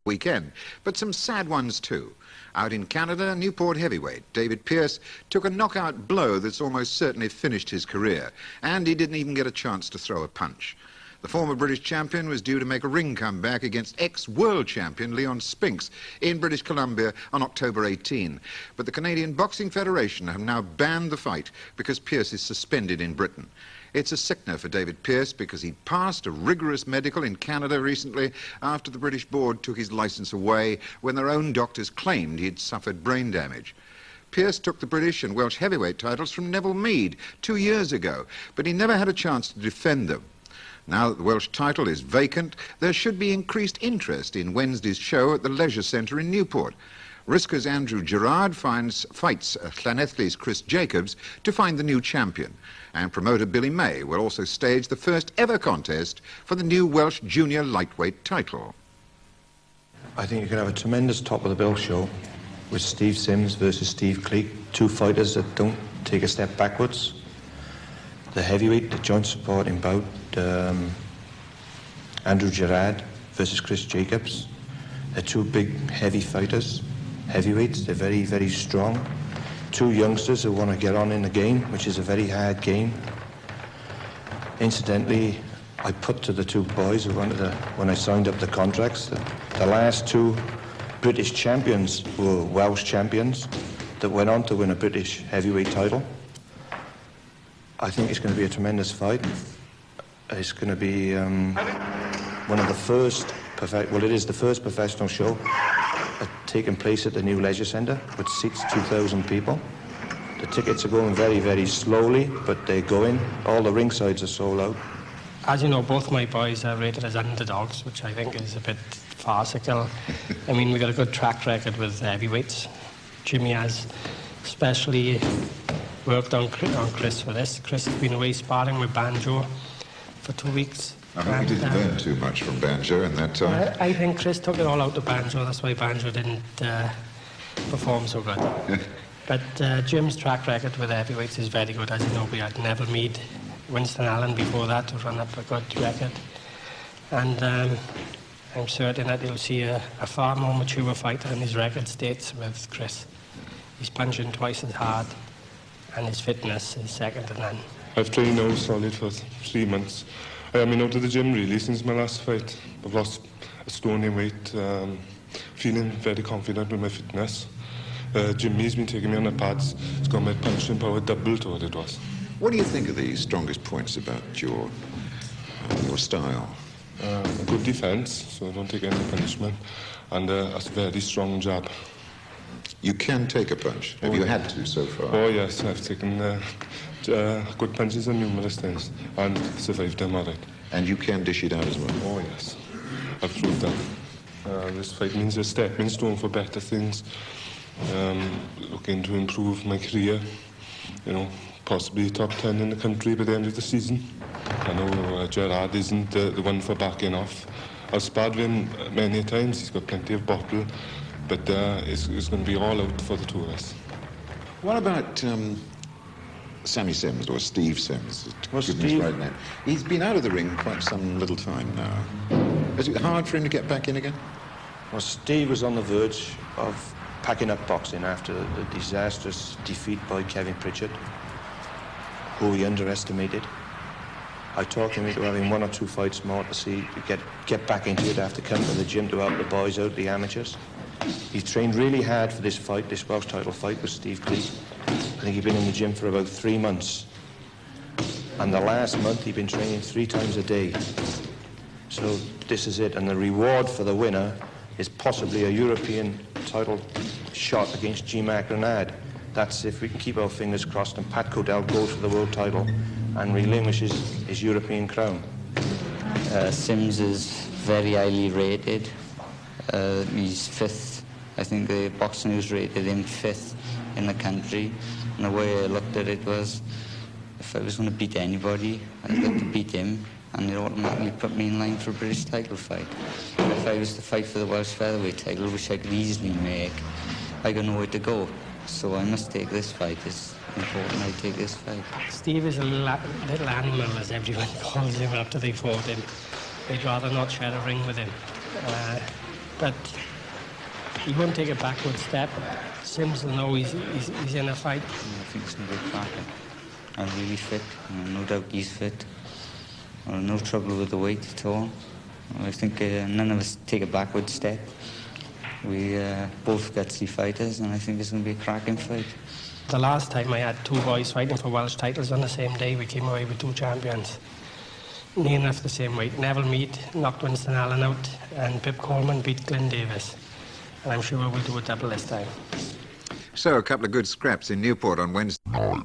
weekend, but some sad ones too. Out in Canada, Newport heavyweight David Pearce took a knockout blow that's almost certainly finished his career, and he didn't even get a chance to throw a punch. The former British champion was due to make a ring comeback against ex-world champion Leon Spinks in British Columbia on October 18. But the Canadian Boxing Federation have now banned the fight because Pearce is suspended in Britain. It's a sickener for David Pearce because he passed a rigorous medical in Canada recently after the British board took his licence away when their own doctors claimed he'd suffered brain damage. Pearce took the British and Welsh heavyweight titles from Neville Mead 2 years ago, but he never had a chance to defend them. Now that the Welsh title is vacant, there should be increased interest in Wednesday's show at the Leisure Centre in Newport. Risker's Andrew Gerard fights Llanelli's Chris Jacobs to find the new champion. And promoter Billy May will also stage the first ever contest for the new Welsh junior lightweight title. I think you could have a tremendous top-of-the-bill show with Steve Sims versus Steve Cleek, two fighters that don't take a step backwards. The heavyweight, the joint supporting bout, Andrew Gerard versus Chris Jacobs. They're two big, heavy fighters, heavyweights. They're very, very strong. Two youngsters who want to get on in the game, which is a very hard game. Incidentally, I put to the two boys who wanted to, when I signed up the contracts, that the last two British champions were Welsh champions that went on to win a British heavyweight title. I think it's going to be a tremendous fight. It's going to be one of the first, well, it is the first professional show taking place at the new Leisure Centre, which seats 2,000 people. The tickets are going very, very slowly, but they're going. All the ringsides are sold out. As you know, both my boys are rated as underdogs, which I think is a bit farcical. I mean, we've got a good track record with heavyweights. Jimmy has especially worked on Chris for this. Chris has been away sparring with Banjo for 2 weeks. I think he didn't learn too much from Banjo in that time. I think Chris took it all out of Banjo. That's why Banjo didn't perform so good. But Jim's track record with heavyweights is very good. As you know, we had Neville Mead, Winston Allen before that to run up a good record. And I'm certain that you'll see a far more mature fighter than his record states with Chris. He's punching twice as hard, and his fitness is second to none. I've trained now solid for 3 months. I haven't been out of the gym really since my last fight. I've lost a stone in weight, feeling very confident with my fitness. Jimmy's been taking me on the pads. He's got my punching power double to what it was. What do you think are the strongest points about your style? A good defence, so I don't take any punishment, and a very strong jab. You can take a punch. Have you had to so far? Oh yes, I've taken good punches on numerous times and survived them all right. And you can dish it out as well? Oh yes, I've proved that. This fight means a stepping stone for better things. Looking to improve my career, you know, possibly top 10 in the country by the end of the season. I know Gerard isn't the one for backing off. I've sparred with him many times. He's got plenty of bottle, but it's going to be all out for the two of us. What about Sammy Sims, or Steve Sims? Well, Steve, right now. He's been out of the ring quite some little time now. Is it hard for him to get back in again? Well, Steve was on the verge of packing up boxing after the disastrous defeat by Kevin Pritchard, who he underestimated. I talked him into having 1 or 2 fights more to see, to get back into it after coming to the gym to help the boys out, the amateurs. He trained really hard for this fight, this Welsh title fight with Steve Cleek. I think he'd been in the gym for about 3 months. And the last month he'd been training 3 times a day. So this is it, and the reward for the winner is possibly a European title shot against G-Mark Renard. That's if we can keep our fingers crossed and Pat Codell goes for the world title and relinquishes his European crown. Sims is very highly rated. He's 5th. I think the Boxing News rated him 5th in the country. And the way I looked at it was, if I was going to beat anybody, I'd like to beat him, and it automatically put me in line for a British title fight. If I was to fight for the Welsh featherweight title, which I could easily make, I got nowhere to go. So I must take this fight. It's important I take this fight. Steve is a little animal, as everyone calls him after they fought him. They'd rather not share a ring with him. but he won't take a backward step. Sims will know he's in a fight. I think it's going to be cracking. I'm really fit, and no doubt he's fit. No trouble with the weight at all. I think none of us take a backward step. We both gutsy fighters, and I think it's going to be a cracking fight. The last time I had two boys fighting for Welsh titles on the same day, we came away with two champions. Near enough the same weight. Neville Mead knocked Winston Allen out, and Pip Coleman beat Glyn Davis. And I'm sure we'll do a double this time. So, a couple of good scraps in Newport on Wednesday night.